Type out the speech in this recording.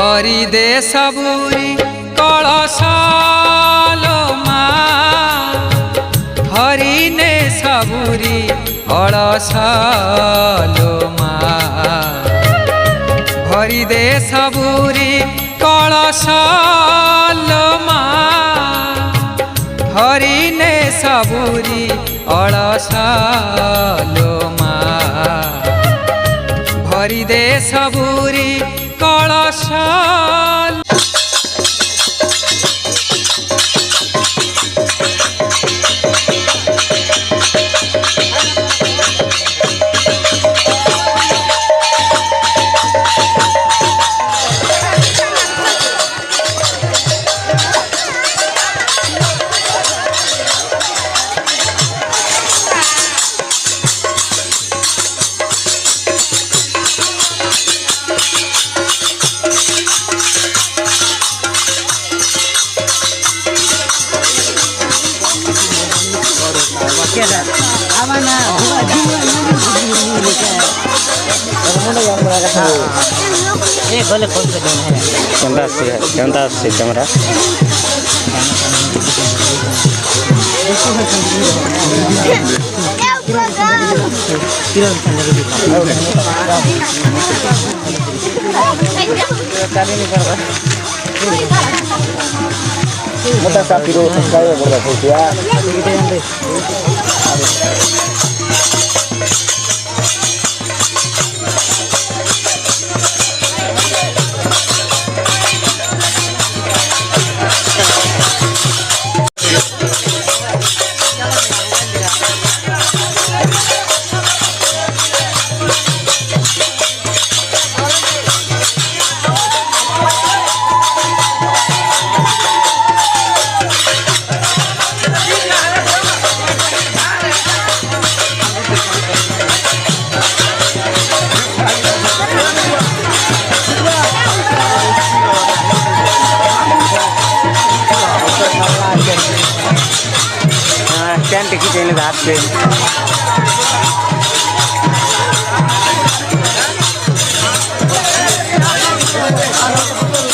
भरी दे सबुरी कलशालो माँ हरि ने सबुरी कलशालो माँ भरी दे सबुरी कलशालो माँ हरि ने सबुरी कलशालो माँ भरी दे सबुरी कलशाल कैमरा से camera kita sapi dulu sekali berapa ya? कैंट की हाथ पे